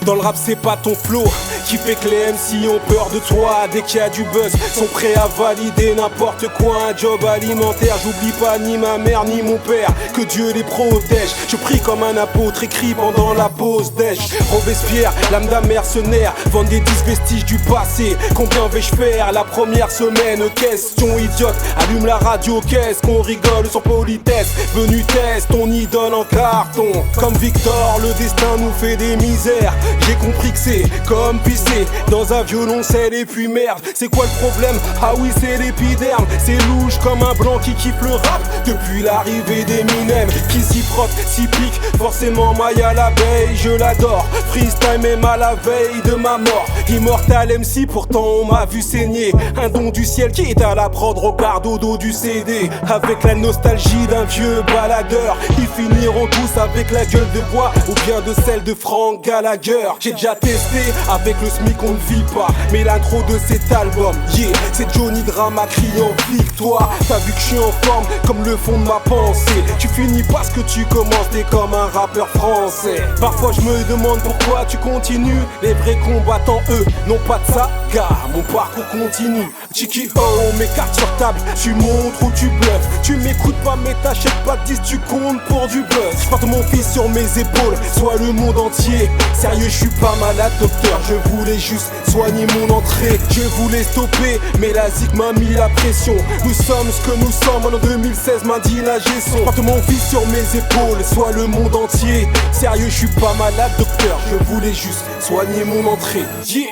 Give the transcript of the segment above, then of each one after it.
Dans le rap c'est pas ton flow qui fait que les MC ont peur de toi. Dès qu'il y a du buzz, sont prêts à valider n'importe quoi. Un job alimentaire, j'oublie pas ni ma mère ni mon père, que Dieu les protège. Je prie comme un apôtre, écrit pendant la pause déj. Robespierre, l'âme d'un mercenaire, vendre des disques vestiges du passé. Combien vais-je faire la première semaine? Question idiote, allume la radio, qu'est-ce qu'on rigole sur politesse. Venu test, ton idole en carton. Comme Victor, le destin nous fait des misères. J'ai compris que c'est comme pisser dans un violoncelle et puis merde. C'est quoi le problème? Ah oui, c'est l'épiderme. C'est louche comme un blanc qui kiffe le rap depuis l'arrivée d'Eminem. Qui s'y frotte, s'y pique, forcément maille à l'abeille. Je l'adore, freestyle même à la veille de ma mort. Immortal MC, pourtant on m'a vu saigner. Un don du ciel qui est à la prod, regarde au dos du CD. Avec la nostalgie d'un vieux baladeur, ils finiront tous avec la gueule de bois ou bien de celle de Frank Gallagher. J'ai déjà testé, avec le SMIC on ne vit pas. Mais l'intro de cet album, yeah, c'est Johnny Drama criant victoire. T'as vu que je suis en forme comme le fond de ma pensée. Tu finis pas ce que tu commences, t'es comme un rappeur français. Parfois je me demande pourquoi tu continues. Les vrais combattants eux n'ont pas de saga, mon parcours continue. Chiki oh, mes cartes sur table, tu montres ou tu bluffes. Tu m'écoutes pas mais t'achètes pas de 10, tu comptes pour du buzz. Je porte mon fils sur mes épaules, soit le monde entier. Sérieux, je suis pas malade docteur, je voulais juste soigner mon entrée. Je voulais stopper, mais la zig m'a mis la pression. Nous sommes ce que nous sommes, en 2016 m'a dit la gestion. Je porte mon fils sur mes épaules, soit le monde entier. Sérieux, je suis pas malade docteur, je voulais juste soigner mon entrée. Yeah.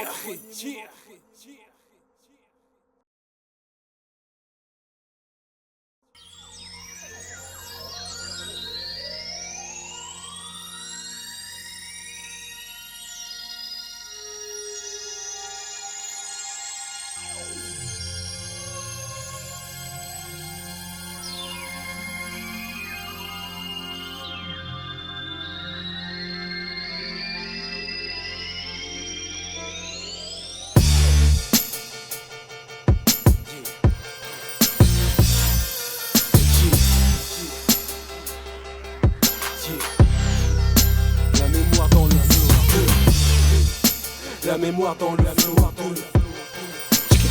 La mémoire dans le flow.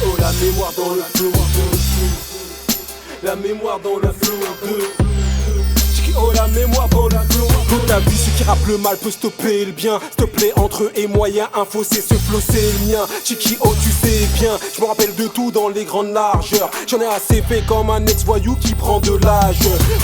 Oh, la mémoire dans le flow. La mémoire dans le flow. Oh, la mémoire dans le flow. T'as vu, ceux qui rappent le mal peut stopper le bien. S'il te plaît, entre eux et moi y'a un fossé, ce flow c'est le mien. Chiki, oh tu sais bien, je me rappelle de tout dans les grandes largeurs. J'en ai assez fait comme un ex-voyou qui prend de l'âge.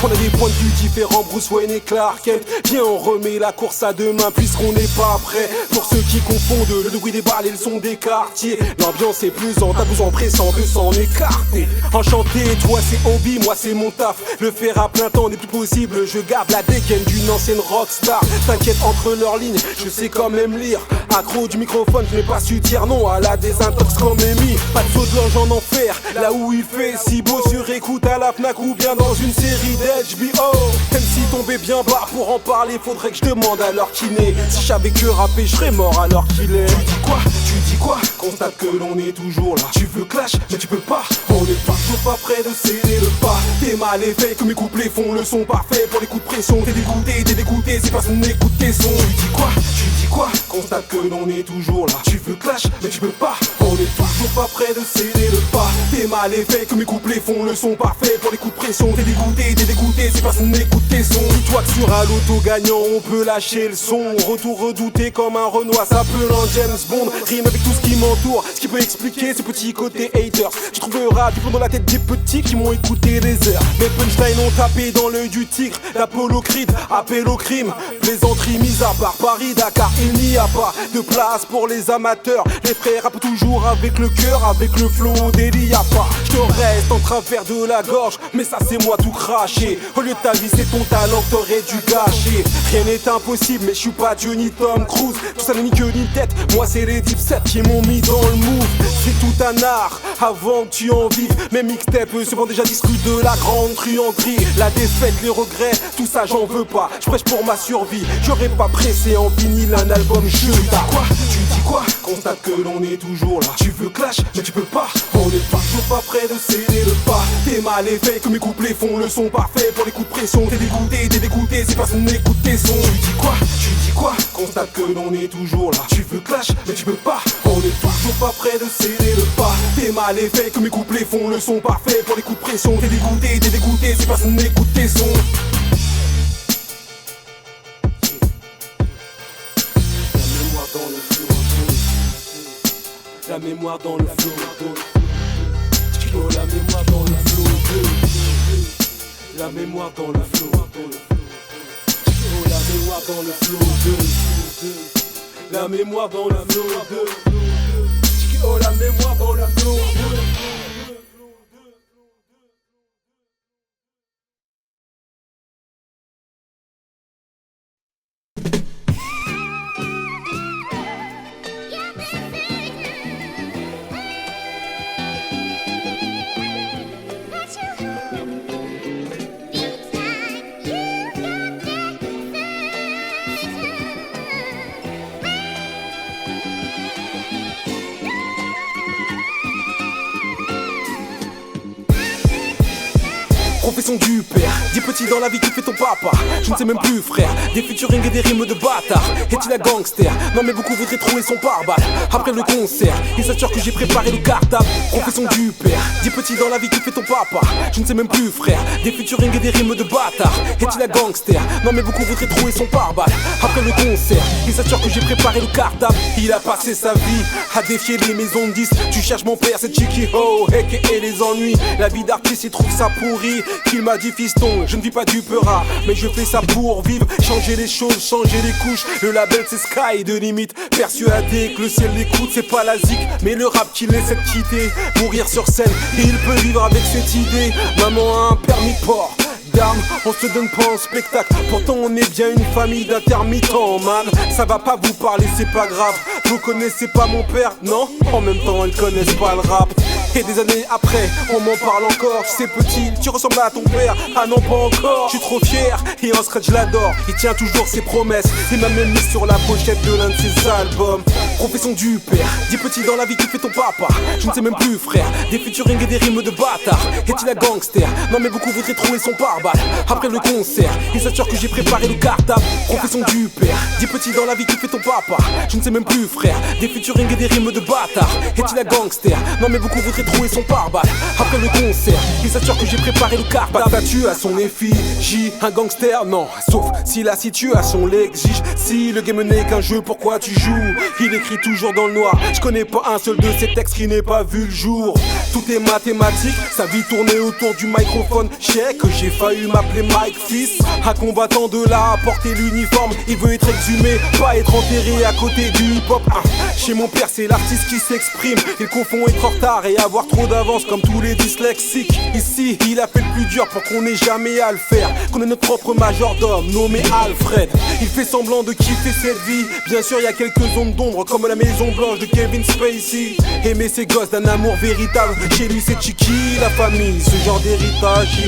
On a des points de vue différents, Bruce Wayne et Clark Kent. Viens, on remet la course à demain puisqu'on n'est pas prêt. Pour ceux qui confondent le bruit des balles et le son des quartiers, l'ambiance est pesante, t'as besoin pressant de s'en écarter. Enchanté, toi c'est hobby, moi c'est mon taf. Le faire à plein temps n'est plus possible, je garde la dégaine d'une ancienne rockstar. T'inquiète, entre leurs lignes, je sais quand même lire. Accro du microphone, je n'ai pas su dire non à la désintox comme Amy. Pas de saut de l'ange en enfer, là où il fait si beau. Sur écoute à la Fnac ou bien dans une série d'HBO. Même si tombé bien bas pour en parler, faudrait que je demande à leur kiné. Si je savais que rapper, je serais mort alors qu'il est. Tu dis quoi? Tu dis quoi? Constate que l'on est toujours là. Tu veux clash, mais tu peux pas. On est toujours pas près de céder le pas. T'es mal élevé que mes couplets font le son parfait pour les coups de pression. T'es dégoûté si personne n'écoute tes sons. Tu dis quoi? Tu dis quoi? Constate que l'on est toujours là. Tu veux clash, mais tu peux pas. On est toujours pas près de céder le pas. T'es mal élevé que mes couplets font le son parfait pour les coups de pression. T'es dégoûté si personne n'écoute tes sons. Dis-toi que sur un loto gagnant on peut lâcher le son. Retour redouté comme un Renoir, ça peut en James Bond. Rime avec tout ce qui m'entoure, ce qui peut expliquer ce petit côté haters. Tu trouveras du plomb dans la tête des petits qui m'ont écouté des heures. Mes punchlines ont tapé dans l'œil du tigre. L'Apollo Creed, appel au crime. Plaisanterie mise à part Paris, Dakar, il n'y a pas de place pour les amateurs. Les frères rappent toujours avec le cœur, avec le flow d'Eli y'a pas. Je te reste en travers de la gorge, mais ça c'est moi tout craché. Au lieu de ta vie c'est ton talent que t'aurais dû gâcher. Rien n'est impossible mais je suis pas Dieu ni Tom Cruise. Tout ça n'a ni queue ni tête, moi c'est les Deep Set qui m'ont mis dans le move. C'est tout canard avant que tu en vives. Mes mixtapes se vendent déjà 10 rue de la grande truanderie. La défaite, les regrets, tout ça j'en veux pas. Je prêche pour ma survie, j'aurais pas pressé en vinyle un album. Je dis quoi? Tu dis quoi? Constate que l'on est toujours là. Tu veux clash, mais tu peux pas. On est toujours pas près de céder le pas. T'es mal élevé que mes couplets font le son parfait pour les coups de pression. T'es dégoûté, c'est personne n'écoute tes sons. Tu dis quoi? Tu dis quoi? Constate que l'on est toujours là. Tu veux clash, mais tu peux pas. On est toujours pas près de céder le pas. T'es mal élevé que mes couplets font le son parfait pour les coups de pression. T'es dégoûté, c'est personne n'écoute tes sons. La mémoire dans le flow, oh, la mémoire dans le flow, la mémoire dans le flow, oh, la mémoire dans le flow, la mémoire dans le flow, oh, la mémoire dans le flow. Profession du père, dis petit dans la vie qui fait ton papa. Je ne sais même plus frère, des featuring et des rimes de bâtard. Est-il un gangster? Non mais beaucoup voudraient trouver son pare-balles. Après le concert, ils s'assurent que j'ai préparé le cartable. Profession du père, dis petit dans la vie qui fait ton papa. Je ne sais même plus frère, des featuring et des rimes de bâtard. Est-il un gangster? Non mais beaucoup voudraient trouver son pare-balles. Après le concert, ils s'assurent que j'ai préparé le cartable. Il a passé sa vie à défier les maisons de 10. Tu cherches mon père, c'est Chicky Ho, et les ennuis. La vie d'artiste, il trouve ça pourri. Qu'il m'a dit fiston, je ne vis pas du peurat, mais je fais ça pour vivre, changer les choses, changer les couches. Le label c'est Sky de limite, persuadé que le ciel l'écoute, c'est pas la zik, mais le rap qu'il essaie de quitter. Mourir sur scène, et il peut vivre avec cette idée. Maman a un permis de port d'armes, on se donne pas en spectacle. Pourtant on est bien une famille d'intermittents, man. Ça va pas vous parler, c'est pas grave. Vous connaissez pas mon père, non? En même temps ils connaissent pas le rap. Et des années après, on m'en parle encore. Tu sais petit, tu ressembles à ton père. Ah non pas encore, je suis trop fier. Et en scratch je l'adore, il tient toujours ses promesses. Il m'a même mis sur la pochette de l'un de ses albums. Profession du père, dis petit dans la vie qui fait ton papa. Je ne sais même plus frère, des featuring et des rimes de bâtard. Est-il un gangster? Non mais beaucoup voudraient trouver son pare-balles. Après le concert, ils s'assurent que j'ai préparé le cartable. Profession du père, dis petit dans la vie qui fait ton papa. Je ne sais même plus frère, des featuring et des rimes de bâtard. Est-il un gangster? Non mais beaucoup voudraient trouver son pare-balles. Après le concert, ils s'assurent que j'ai préparé le cartable. Pas de statue à son effigie, un gangster non. Sauf si la situation l'exige. Si le game n'est qu'un jeu, pourquoi tu joues? Il écrit toujours dans le noir. Je connais pas un seul de ces textes qui n'ait pas vu le jour. Tout est mathématique, sa vie tournait autour du microphone. Je sais que j'ai failli m'appeler Mike Fils. Un combattant de là à porter l'uniforme. Il veut être exhumé, pas être enterré à côté du hip-hop. Chez mon père c'est l'artiste qui s'exprime. Il confond être en retard et avoir trop d'avance comme tous les dyslexiques. Ici il a fait le plus dur pour qu'on n'ait jamais à le faire. Qu'on ait notre propre majordome nommé Alfred. Il fait semblant de kiffer cette vie. Bien sûr y a quelques zones d'ombre comme la maison blanche de Kevin Spacey. Aimer ses gosses d'un amour véritable. Chez lui c'est Chicky, la famille, ce genre d'héritage.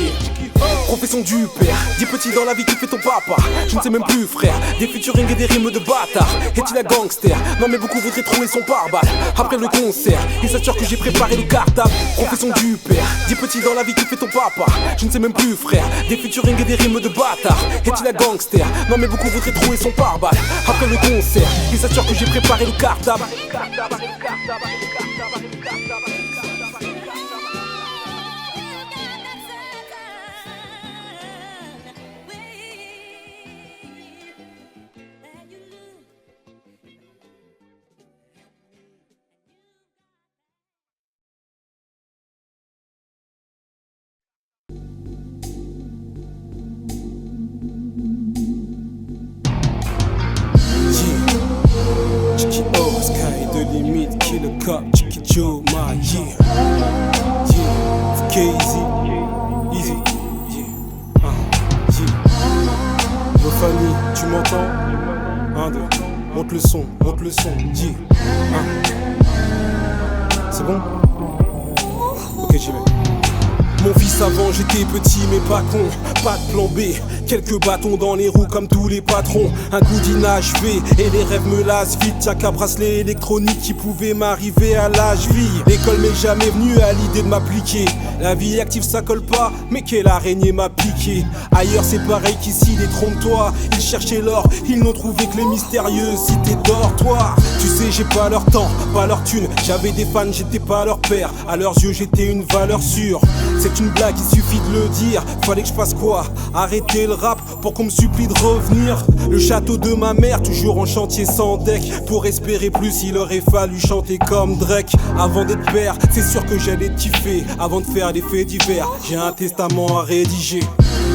Profession du père, dis petit dans la vie qui fait ton papa. Je ne sais même plus frère, des featuring et des rimes de bâtard. Est-il un gangster? Non mais beaucoup voudraient trouver son pare-balles. Après le concert, ils s'assurent que j'ai préparé le cartable. Profession du père, dis petit dans la vie qui fait ton papa. Je ne sais même plus frère, des featuring et des rimes de bâtard. Est-il un gangster? Non mais beaucoup voudraient trouver son pare-balles. Après le concert, ils s'assurent que j'ai préparé le cartable. Chicky O, Sky de limite, Killer Cop, Chicky Joe, my yeah. Yeah, KZ, easy, yeah. Yeah. Fanny, tu m'entends? 1, 2, monte le son, yeah. C'est bon? Ok, j'y vais. Mon fils avant j'étais petit mais pas con, pas de plan B. Quelques bâtons dans les roues comme tous les patrons. Un coup d'INHV et les rêves me lassent vite. Tiens qu'un bracelet électronique qui pouvait m'arriver à l'âge vie. L'école m'est jamais venue à l'idée de m'appliquer. La vie active ça colle pas, mais quelle araignée m'a piqué. Ailleurs c'est pareil qu'ici, détrompe-toi. Ils cherchaient l'or, ils n'ont trouvé que les mystérieuses cités dortoirs. Tu sais j'ai pas leur temps, pas leur thune. J'avais des fans, j'étais pas leur père. À leurs yeux j'étais une valeur sûre. C'est une blague, il suffit de le dire. Fallait que je fasse quoi? Arrêter le rap pour qu'on me supplie de revenir. Le château de ma mère, toujours en chantier sans deck. Pour espérer plus, il aurait fallu chanter comme Drake. Avant d'être père, c'est sûr que j'allais kiffer. Avant de faire des faits divers, j'ai un testament à rédiger.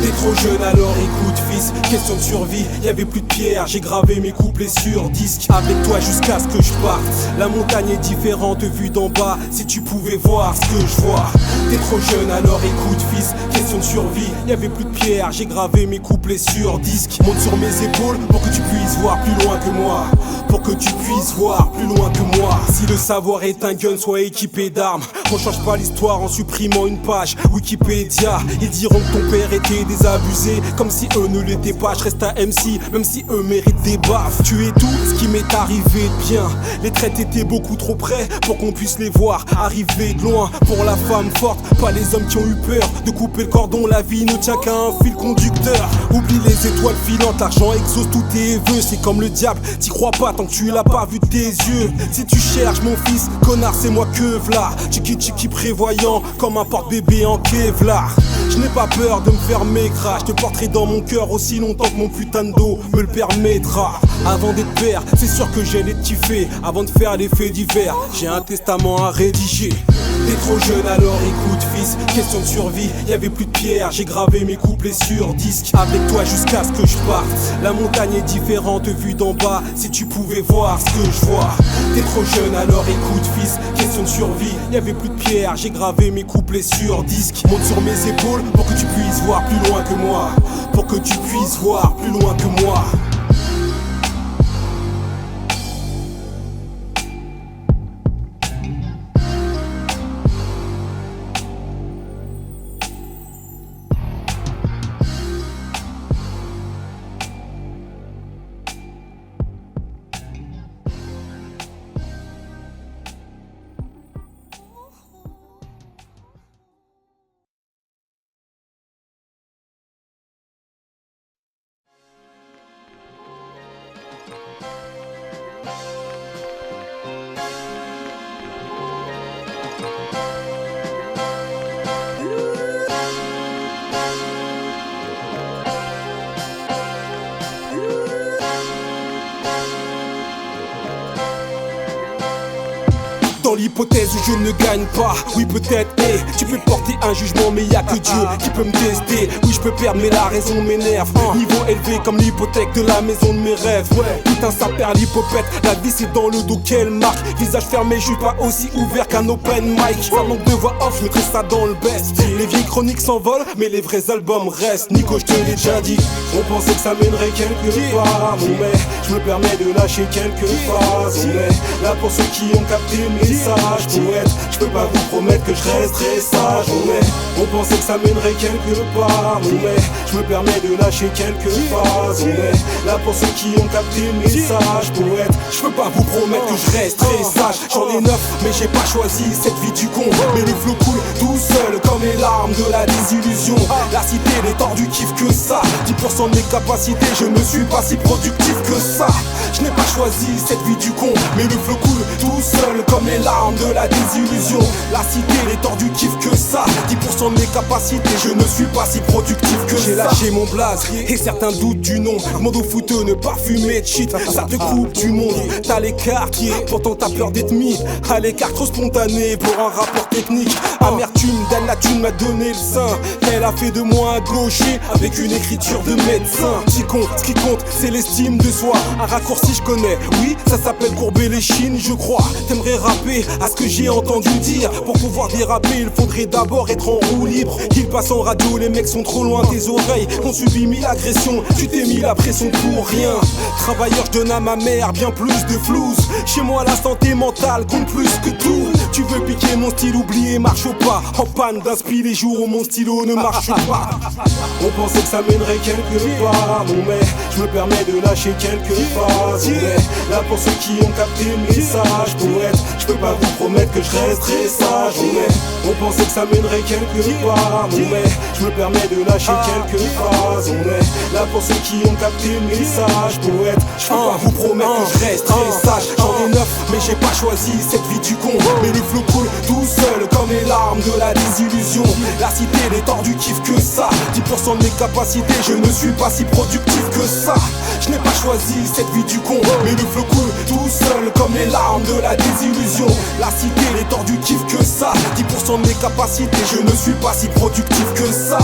T'es trop jeune alors écoute fils, question de survie, y'avait plus de pierre, j'ai gravé mes couplets sur disque. Avec toi jusqu'à ce que je parte, la montagne est différente vue d'en bas, si tu pouvais voir ce que je vois. T'es trop jeune alors écoute fils, question de survie, y'avait plus de pierre, j'ai gravé mes couplets sur disque. Monte sur mes épaules pour que tu puisses voir plus loin que moi, pour que tu puisses voir plus loin que moi. Si le savoir est un gun, sois équipé d'armes. On change pas l'histoire en supprimant une page Wikipédia. Ils diront que ton père était désabusé, comme si eux ne l'étaient pas. Je reste un MC, même si eux méritent des baffes. Tu es tout ce qui m'est arrivé de bien. Les traites étaient beaucoup trop près pour qu'on puisse les voir arriver de loin. Pour la femme forte, pas les hommes qui ont eu peur de couper le cordon. La vie ne tient qu'à un fil conducteur. Oublie les étoiles filantes, l'argent exauce tous tes vœux. C'est comme le diable, t'y crois pas tant que tu l'as pas vu de tes yeux. Si tu cherches mon fils, connard c'est moi que v'là. Tchiki prévoyant comme un porte-bébé en Kevlar. Je n'ai pas peur de me faire maigre, je te porterai dans mon cœur aussi longtemps que mon putain de dos me le permettra. Avant d'être père, c'est sûr que j'allais te kiffer. Avant de faire les faits divers, j'ai un testament à rédiger. T'es trop jeune alors écoute fils, question de survie, y'avait plus de pierre, j'ai gravé mes couplets sur disque. Avec toi jusqu'à ce que je parte, la montagne est différente vue d'en bas, si tu pouvais voir ce que je vois. T'es trop jeune alors écoute fils, question de survie, y'avait plus de pierre, j'ai gravé mes couplets sur disque. Monte sur mes épaules pour que tu puisses voir plus loin que moi, pour que tu puisses voir plus loin que moi. Dans l'hypothèse où je ne gagne pas, oui peut-être, mais tu peux porter un jugement mais y'a que Dieu qui peut me tester. Oui je peux perdre mais la raison m'énerve. Niveau élevé comme l'hypothèque de la maison de mes rêves. Putain ça perd l'hypopète, la vie c'est dans le dos qu'elle marque. Visage fermé, je suis pas aussi ouvert qu'un open mic. Ça manque de voix off, je mettrai ça dans le best. Les vieilles chroniques s'envolent, mais les vrais albums restent. Nico je te l'ai déjà dit, on pensait que ça mènerait quelque part. Mais je me permets de lâcher quelques phrases. On est là pour ceux qui ont capté le message. Poète, je peux pas vous promettre que je resterai sage. On pensait que ça mènerait quelque part. Mais je me permets de lâcher quelques phrases. On est là pour ceux qui ont capté le message. Poète, je peux pas vous promettre que je resterai sage. J'en ai 9 mais j'ai pas choisi cette vie du con. Mais le flow coule tout seul comme les larmes de la désillusion. La cité n'est tordue kiff que ça. 10% de mes capacités, je ne suis pas si productif que ça. Je n'ai pas choisi cette vie du con, mais le flow coule tout seul comme les larmes de la désillusion. La cité n'est tordue kiff que ça. 10% de mes capacités, je ne suis pas si productif que ça. J'ai lâché mon blaze et certains doutent du nom. Demande au fouteux ne pas fumer de shit, ça te coupe du monde. T'as les quartiers, pourtant t'as peur d'être mis à l'écart, trop spontané pour un rapport technique. Amertume, Dan la thune m'a donné le sein. Elle a fait de moi un gaucher avec une écriture de médecin. Ce qui compte, c'est l'estime de soi. Un raccourci je connais, oui, ça s'appelle courber les chines, je crois. T'aimerais rapper à ce que j'ai entendu dire. Pour pouvoir déraper, il faudrait d'abord être en roue libre. Qu'il passe en radio, les mecs sont trop loin. Tes oreilles ont subi 1000 agressions. Tu t'es mis la pression pour rien. Travailleur, je donne à ma mère bien plus de flouze. Chez moi, la santé mentale compte plus que tout. Tu veux Fabriquer mon style oublié marche pas. En panne d'inspi les jours où mon stylo ne marche pas. On pensait que ça mènerait quelque part, non mais je me permets de lâcher quelques phrases. Là pour ceux qui ont capté le message, poète, je peux pas vous promettre que je resterai sage. On pensait que ça mènerait quelque part, non mais je me permets de lâcher quelques phrases. Là pour ceux qui ont capté le message, poète, je peux pas vous promettre que je resterai sage. J'en ai 9 mais j'ai pas choisi cette vie du con. Mais le flow coule tout seul comme les larmes de la désillusion. La cité les tordus kiffent que ça. 10% de mes capacités, je ne suis pas si productif que ça. Je n'ai pas choisi cette vie du con. Mais le flow coule tout seul comme les larmes de la désillusion. La cité les tordus kiffent que ça. 10% de mes capacités, je ne suis pas si productif que ça.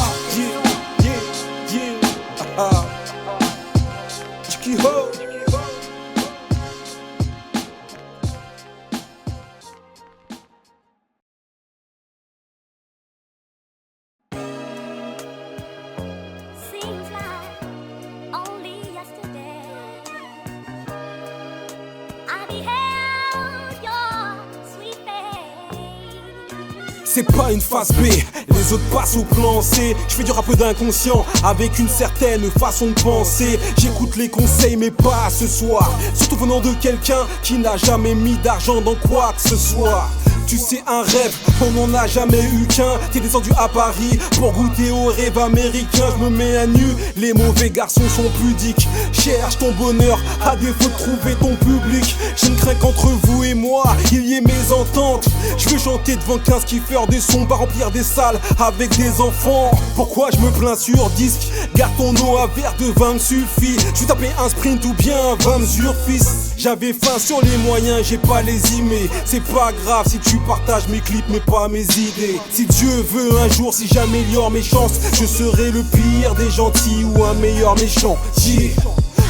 C'est pas une phase B, les autres passent au plan C. Je fais du rap d'inconscient avec une certaine façon de penser. J'écoute les conseils mais pas ce soir, surtout venant de quelqu'un qui n'a jamais mis d'argent dans quoi que ce soit. Tu sais un rêve, on n'en a jamais eu qu'un. T'es descendu à Paris pour goûter au rêve américain. Je me mets à nu, les mauvais garçons sont pudiques. Cherche ton bonheur à défaut de trouver ton public. Je ne crains qu'entre vous et moi il y ait mésentente. Je veux chanter devant 15 kiffeurs des sons, pas remplir des salles avec des enfants. Pourquoi je me plains sur disque? Garde ton eau à verre de vin me suffit. Je veux taper un sprint ou bien un 20 mesures fils. J'avais faim sur les moyens, j'ai pas les emails. C'est pas grave si tu partages mes clips mais pas mes idées. Si Dieu veut un jour, si j'améliore mes chances, je serai le pire des gentils ou un meilleur méchant.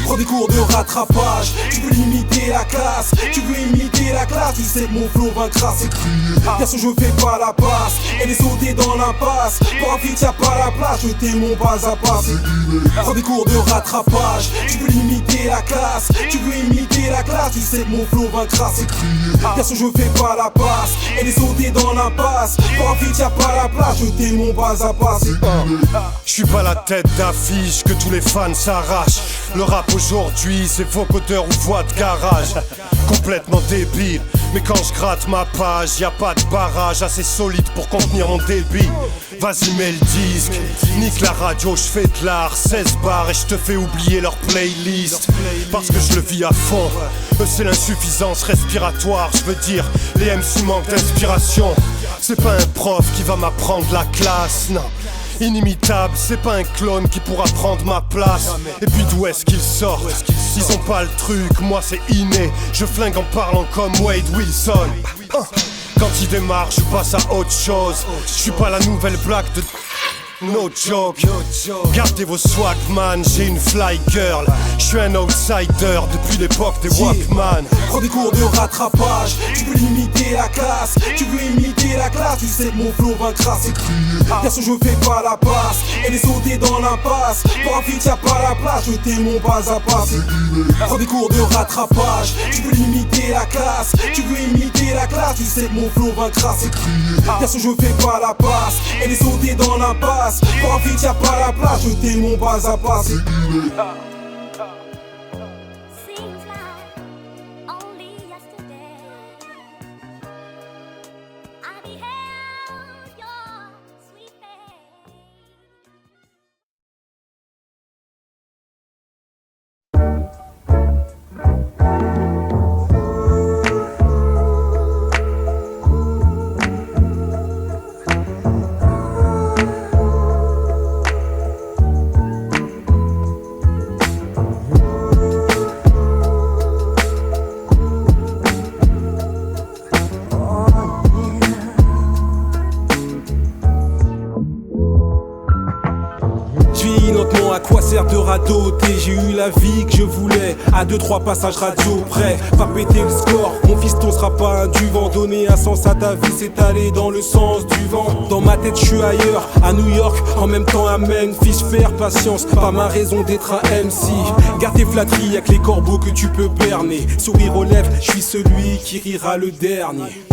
Prends des cours de rattrapage, tu veux limiter la classe, tu veux imiter la classe, tu sais que mon flow vaincra, c'est crier. Perso je fais pas la passe, elle est sautée dans l'impasse. Pour un feat y'a pas la place, jeter mon bas à pas. Prends des cours de rattrapage, tu veux limiter la classe, tu veux imiter la classe, tu sais que mon flow vaincra, c'est crier. Perso je fais pas la passe, elle est sautée dans l'impasse. Pour un feat y'a pas la place, jeter mon bas à pas. Je suis pas la tête d'affiche que tous les fans s'arrachent. Le rap aujourd'hui c'est vocodeur ou voix de garage. Complètement débile, mais quand je gratte ma page, y a pas de barrage assez solide pour contenir mon débit. Vas-y mets le disque, nique la radio, je fais de l'art, 16 bars et je te fais oublier leur playlist. Parce que je le vis à fond, c'est l'insuffisance respiratoire. Je veux dire, les MC manquent d'inspiration. C'est pas un prof qui va m'apprendre la classe, non. Inimitable, c'est pas un clone qui pourra prendre ma place. Et puis d'où est-ce qu'ils sortent? Ils ont pas le truc, moi c'est inné. Je flingue en parlant comme Wade Wilson. Quand il démarre, je passe à autre chose. Je suis pas la nouvelle blague de... No joke, gardez vos swag man, j'ai une fly girl. Je suis un outsider depuis l'époque des Walkman. Prends des cours de rattrapage, tu veux limiter la classe, tu veux imiter la classe, tu sais que mon flow vaincra, c'est crier. Perso je fais pas la passe, elle est sautée dans l'impasse. Pour un feat y'a pas la place, jeter mon bas à pas. Prends des cours de rattrapage, tu veux limiter la classe, tu veux imiter la classe, tu sais que mon flow vaincra, c'est crier. Perso je fais pas la passe, elle est sautée dans l'impasse. Pour un feat y'a pas la place, jeter mon bas à pas. À quoi sert de radoter? J'ai eu la vie que je voulais, à 2-3 passages radio près. Pas péter le score, mon fiston sera pas un duvant. Donner un sens à ta vie, c'est aller dans le sens du vent. Dans ma tête je suis ailleurs, à New York, en même temps à Memphis. Faire patience, pas ma raison d'être un MC. Garde tes flatteries avec les corbeaux que tu peux berner. Sourire aux lèvres, je suis celui qui rira le dernier.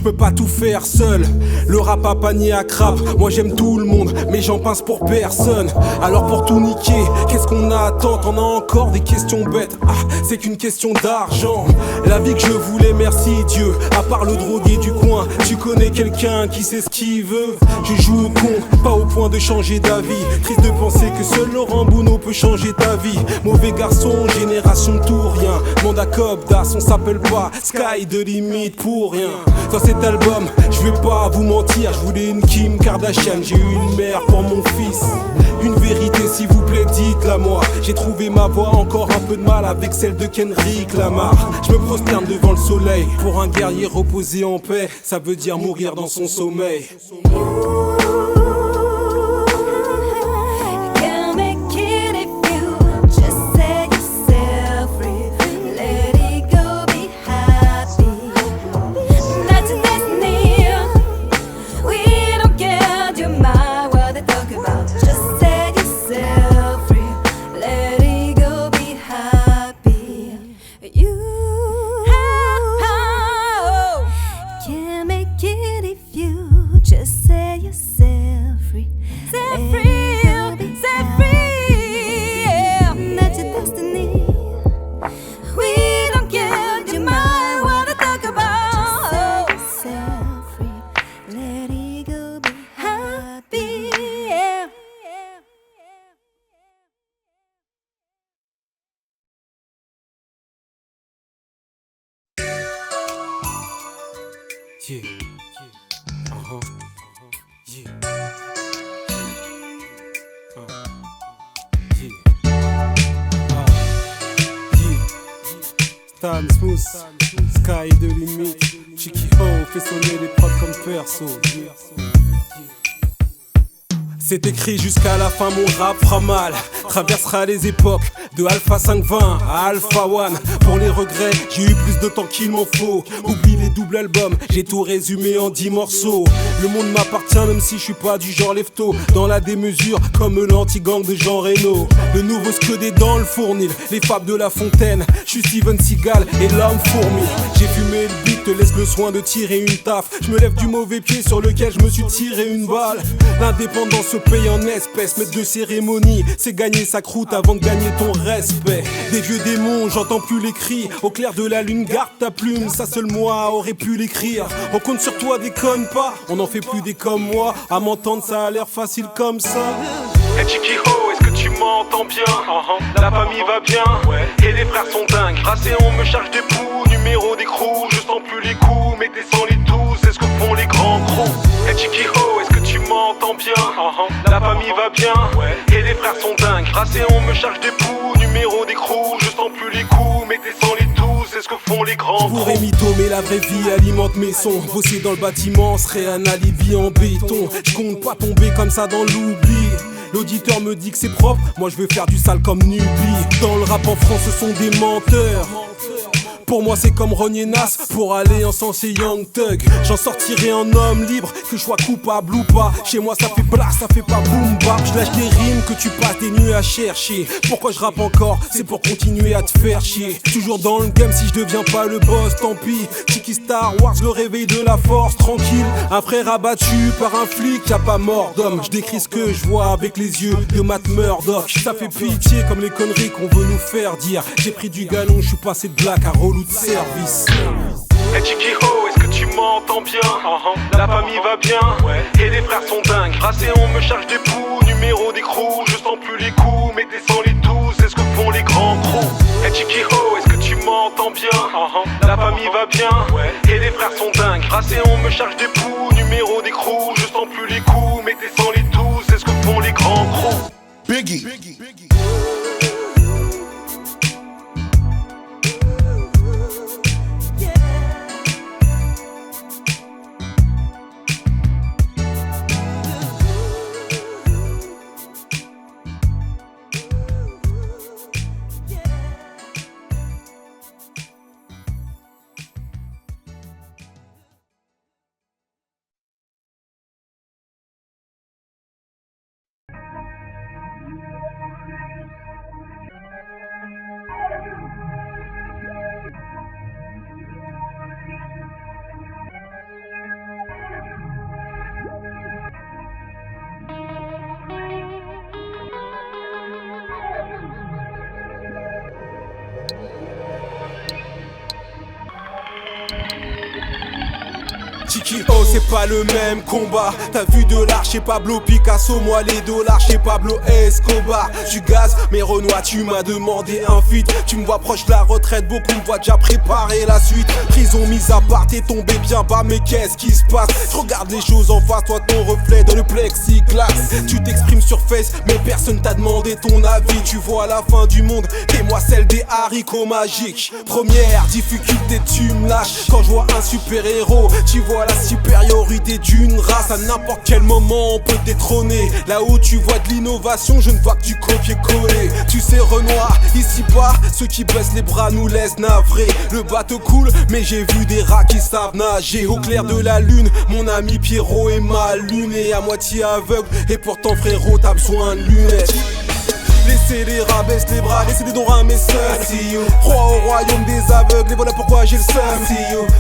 peux pas tout faire seul. Le rap a panier à crabe. Moi j'aime tout le monde, mais j'en pince pour personne. Alors pour tout niquer, qu'est-ce qu'on attend? T'en as encore des questions bêtes. Ah, c'est qu'une question d'argent. La vie que je voulais, merci Dieu. À part le drogué du coin, tu connais quelqu'un qui sait ce qu'il veut. Je joue au con, pas au point de changer d'avis. Triste de penser que seul Laurent Bounot peut changer ta vie. Mauvais garçon, génération tout rien. Manda Cobdas, on s'appelle pas Sky de limite pour rien. Dans cet album, je vais pas vous mentir, je voulais une Kim Kardashian. J'ai eu une mère pour mon fils. Une vérité s'il vous plaît, dites-la moi. J'ai trouvé ma voix, encore un peu de mal avec celle de Kendrick Lamar. Je me prosterne devant le soleil. Pour un guerrier reposé en paix, ça veut dire mourir dans son sommeil. Yeah, yeah, Stan Smooth, Sky de limite. Chicky Ho fait sonner les prods comme perso. C'est écrit jusqu'à la fin, mon rap fera mal. Traversera les époques de Alpha 520 à Alpha One. Pour les regrets, j'ai eu plus de temps qu'il m'en faut. Oublie les doubles albums, j'ai tout résumé en 10 morceaux. Le monde m'appartient même si je suis pas du genre lefto. Dans la démesure, comme l'anti-gang de Jean Reno. Le nouveau Scudé dans le fournil, les fables de La Fontaine. Je suis Steven Seagal et l'homme fourmi. J'ai fumé le beat, te laisse le soin de tirer une taf. Je me lève du mauvais pied sur lequel je me suis tiré une balle. L'indépendance se paye en espèces, maître de cérémonie, c'est gagner sa croûte avant de gagner ton respect. Des vieux démons, j'entends plus les cris. Au clair de la lune, garde ta plume, ça seul moi aurait pu l'écrire. On compte sur toi, déconne pas, on n'en fait plus des comme moi. À m'entendre, ça a l'air facile comme ça. Hey Chicky Ho, est-ce que tu m'entends bien? La famille va bien, et les frères sont dingues. Brassé, on me charge des poux, numéro d'écrou. Je sens plus les coups, mais descends-les tous, c'est ce que font les grands crocs. Hey Chicky Ho, est-ce que tu m'entends bien? La famille va bien, et les frères sont dingues. Brassé, on me charge des poux, numéro d'écrou. Je sens plus les coups, mais descends-les tous, c'est ce que font les grands crocs. Je pourrais mytho, mais la vraie vie alimente mes sons. Bosser dans le bâtiment serait un alibi en béton. Je compte pas tomber comme ça dans l'oubli. L'auditeur me dit que c'est propre, moi je veux faire du sale comme Nubi. Dans le rap en France ce sont des menteurs. Pour moi c'est comme Ron Nas, pour aller en sens c'est Young Thug. J'en sortirai un homme libre, que je sois coupable ou pas. Chez moi ça fait blast, ça fait pas boom bap. Je lâche des rimes que tu passes des nuits à chercher. Pourquoi je rappe encore? C'est pour continuer à te faire chier. Toujours dans le game, si je deviens pas le boss, tant pis. Tiki Star Wars, le réveil de la force, tranquille. Un frère abattu par un flic, y'a pas mort d'homme. Je décris ce que je vois avec les yeux de Matt Murdock. Ça fait pitié comme les conneries qu'on veut nous faire dire. J'ai pris du galon, je suis passé de black à relou de service. Hey Chicky Ho, est-ce que tu m'entends bien? La famille va bien, et les frères sont dingues. Brassé, on me charge des poux, numéro d'écrou. Je sens plus les coups, mais descends-les tous, c'est ce que font les grands crocs. Hey Chicky Ho, est-ce que tu m'entends bien? La famille va bien, et les frères sont dingues. Brassé, on me charge des poux, numéro d'écrou. Je sens plus les coups, mais descends-les tous, c'est ce que font les grands crocs. Biggie. Chiqui, oh c'est pas le même combat. T'as vu de l'art chez Pablo Picasso, moi les dollars chez Pablo Escobar. Tu gazes, mais Renoir, tu m'as demandé un feat. Tu me vois proche de la retraite, beaucoup me voient déjà préparer la suite. Prison mise à part, t'es tombé bien bas, mais qu'est-ce qui se passe? Je regarde les choses en face, toi ton reflet dans le plexiglas. Tu t'exprimes sur Face, mais personne t'a demandé ton avis. Tu vois la fin du monde, et moi celle des haricots magiques. Première difficulté, tu me lâches. Quand je vois un super-héros, tu vois la supériorité d'une race. À n'importe quel moment on peut détrôner. Là où tu vois de l'innovation, je ne vois que du copier-coller. Tu sais Renoir, ici bas, ceux qui baissent les bras nous laissent navrés. Le bateau coule, mais j'ai vu des rats qui savent nager. Au clair de la lune, mon ami Pierrot est mal luné, à moitié aveugle, et pourtant frérot t'as besoin de lunettes. Laissez les rats, baisse les bras, laissez des dons à mes sœurs. Roi au royaume des aveugles, et voilà pourquoi j'ai le seum.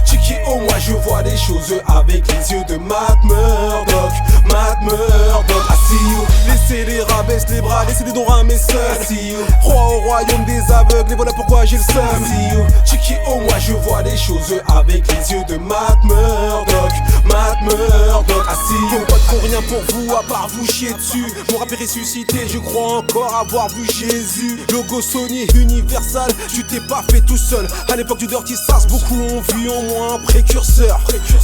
Chiqui, oh moi je vois les choses avec les yeux de Matt Murdock. Matt Murdock, I see you. Laissez les rats, baisse les bras, laissez des dons à mes sœurs. Roi au royaume des aveugles, et voilà pourquoi j'ai le seum. Chiqui, oh moi je vois les choses avec les yeux de Matt Murdock. Matt Murdock, I see you. Vos potes font rien pour vous, à part vous chier dessus. Mon rap est ressuscité, je crois encore avoir vu Jésus. Logo Sony, Universal, tu t'es pas fait tout seul. À l'époque du Dirty South, beaucoup ont vu en moi un précurseur.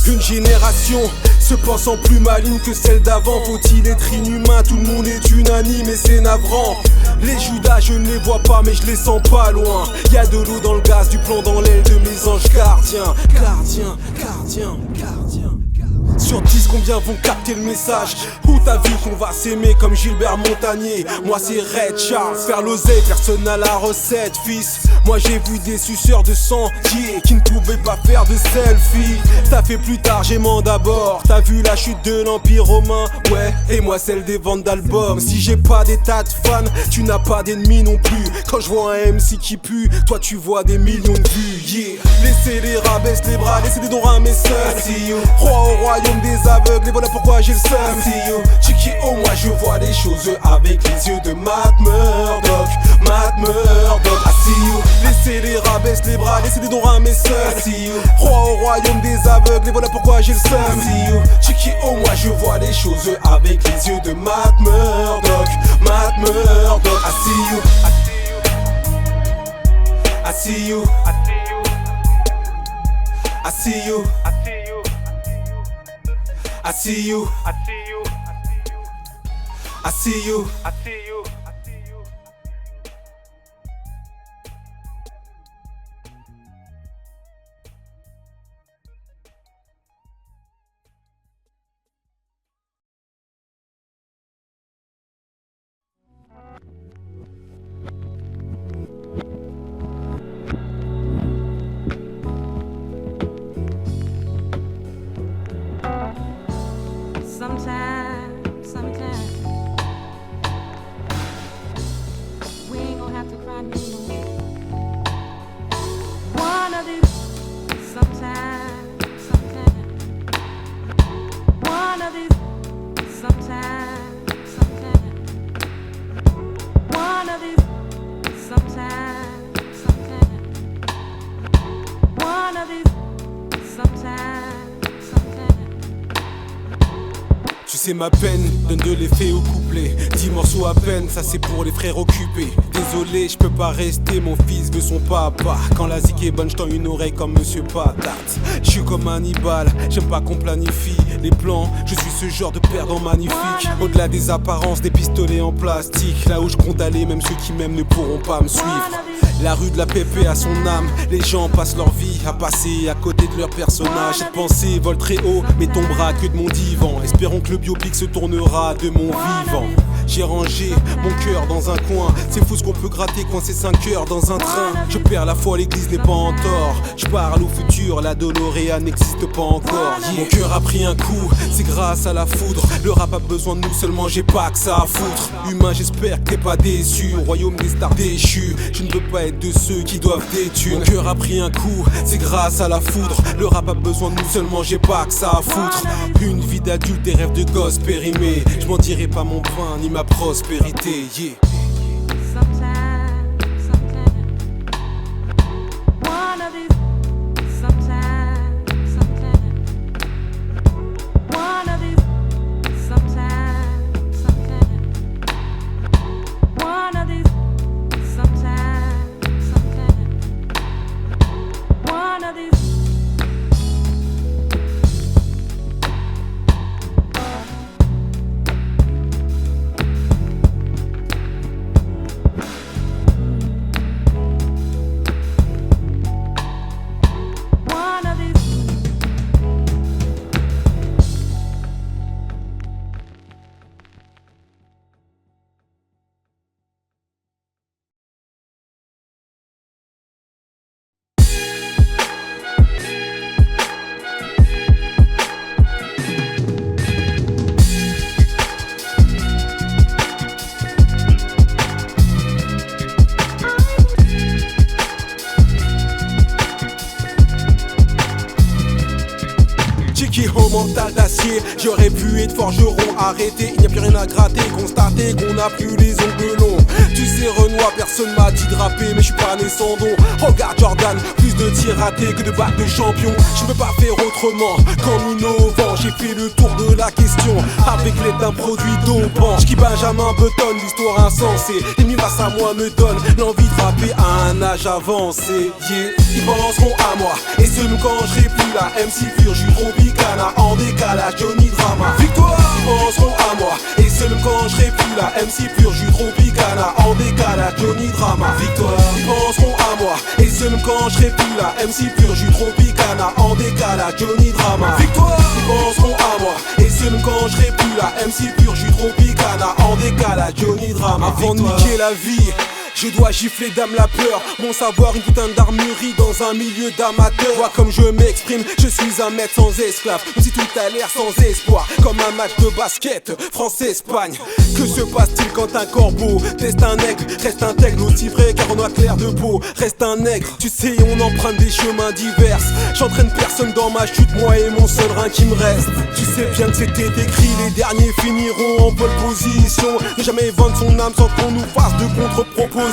Une génération se pensant plus maligne que celle d'avant. Faut-il être inhumain? Tout le monde est unanime et c'est navrant. Les Judas je ne les vois pas mais je les sens pas loin. Y'a de l'eau dans le gaz, du plomb dans l'aile de mes anges gardiens. Gardiens, gardiens, gardiens. Sur 10 combien vont capter le message? Où t'as vu qu'on va s'aimer comme Gilbert Montagnier? Moi c'est Red Charles, faire l'oseille, personne n'a la recette fils. Moi j'ai vu des suceurs de sang qui ne pouvaient pas faire de selfie. T'as fait plus tard, j'aimant d'abord. T'as vu la chute de l'Empire romain? Ouais, et moi celle des ventes d'albums. Si j'ai pas des tas de fans, tu n'as pas d'ennemis non plus. Quand je vois un MC qui pue, toi tu vois des millions de vues, yeah. Laissez les rats, baisse les bras, laissez des dons à mes sœurs. Roi au royaume des aveugles, et voilà pourquoi j'ai le seum. Chiqui, oh moi je vois les choses avec les yeux de Matt Murdock. Matt Murdock, I see you. Laissez les rats, baisse les bras, laissez des dons à mes sœurs. Roi au royaume des aveugles, et voilà pourquoi j'ai le seum. Chiqui, oh moi je vois les choses avec les yeux de Matt Murdock. Matt Murdock, I see you. I see you. I see you. I see you. I see you. I see you. I see you. Sometimes we ain't gonna have to cry no more. One of these, sometimes, one of these, sometimes, one of these, sometimes, one of these, sometimes. Tu sais ma peine, donne de l'effet au couplet. 10 morceaux à peine, ça c'est pour les frères occupés. Désolé, je peux pas rester, mon fils veut son papa. Quand la zik est bonne, je tends une oreille comme Monsieur Patate. Je suis comme Hannibal, j'aime pas qu'on planifie les plans, je suis ce genre de perdant magnifique. Au-delà des apparences, des pistolets en plastique. Là où je compte aller, même ceux qui m'aiment ne pourront pas me suivre. La rue de la pépé a son âme. Les gens passent leur vie à passer à côté de leur personnage. Cette pensée vole très haut, mais tombera que de mon divan. Espérons que le biopic se tournera de mon vivant. J'ai rangé mon cœur dans un coin. C'est fou ce qu'on peut gratter coincé 5 heures dans un train. Je perds la foi, l'église n'est pas en tort. Je parle au futur, la Doloréa n'existe pas encore. Mon cœur a pris un coup, c'est grâce à la foudre. Le rap a besoin de nous, seulement j'ai pas que ça à foutre. Humain, j'espère que t'es pas déçu. Royaume des stars déchus, je ne veux pas être de ceux qui doivent des thunes. Mon cœur a pris un coup, c'est grâce à la foudre. Le rap a besoin de nous, seulement j'ai pas que ça à foutre. Une vie d'adulte, des rêves de gosse périmés. Je m'en dirai pas mon pain, ni ma prospérité, yeah. au mental d'acier. J'aurais pu être forgeron, arrêté, il n'y a plus rien à gratter. Constater qu'on a plus les ongles longs. Tu sais Renoir, personne m'a dit de rapper, mais je suis pas né sans don. Regarde Jordan, plus de tirs ratés que de bacs de champion. Je ne peux pas faire autrement qu'en innovant. J'ai fait le tour de la question avec l'aide d'un produit dopant. J'kiffe Benjamin Button, l'histoire insensée. Les mimes face à moi me donnent l'envie de rapper à un âge avancé. Yeah. Ils penseront à moi, et seulement quand je serai plus là. MC pur, j'suis Tropicana, en décalage, Johnny Drama. Victoire. Ils penseront à moi, et seulement quand je serai plus là. MC pur, j'suis Tropicana, en décalage, Johnny Drama. Victoire. Ils penseront à moi, et seulement quand je serai plus là. MC pur, j'suis Tropicana, en décalage, Johnny Drama. Victoire. Ils penseront à moi, et seulement quand je serai plus là. MC pur, j'suis Tropicana, en décalage, Johnny Drama. Avant de niquer la vie, je dois gifler dame la peur. Mon savoir une putain d'armurerie dans un milieu d'amateurs. Vois comme je m'exprime, je suis un maître sans esclave. Même si tout a l'air sans espoir, comme un match de basket France-Espagne. Que se passe-t-il quand un corbeau teste un aigle, reste intègre, aussi vrai car on a clair de peau, reste un nègre. Tu sais on emprunte des chemins divers. J'entraîne personne dans ma chute, moi et mon seul rein qui me reste. Tu sais bien que c'était écrit, les derniers finiront en pole position. Ne jamais vendre son âme sans qu'on nous fasse de contre-propositions.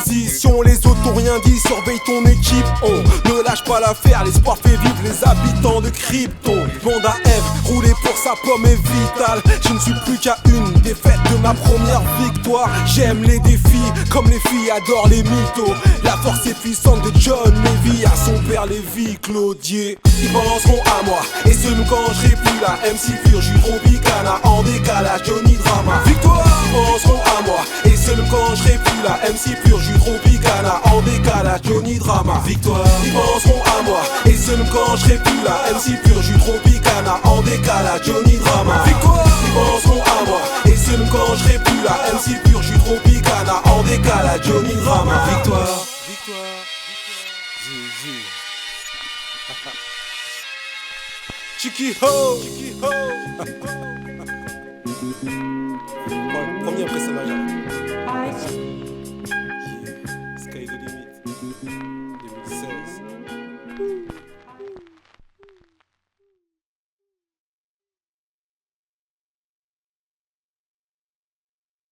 Les autres t'ont rien dit, surveille ton équipe. On ne lâche pas l'affaire, l'espoir fait vivre les habitants de Krypton. Bande à Eve, rouler pour sa pomme est vitale. Je ne suis plus qu'à une défaite de ma première victoire. J'aime les défis, comme les filles adorent les mythos. La force est puissante de John Levy à son père Lévi Claudier. Ils penseront à moi, et seulement quand je serai plus là. MC pur, j'suis Tropicana, en décalage, Johnny Drama. Victoire. Ils penseront à moi, et seulement quand je serai plus là. MC pur, j'suis Tropicana, en décalage, Johnny Drama. Victoire. Ils penseront à moi, et seulement quand je serai plus là. MC pur, j'suis Tropicana, en décalage, Johnny Drama. Victoire. Ils penseront à moi, et seulement quand je serai plus là. MC pur, j'suis Tropicana, en décalage, Johnny Drama. Victoire. Victoire. Chicky ho. Premier impressionnage.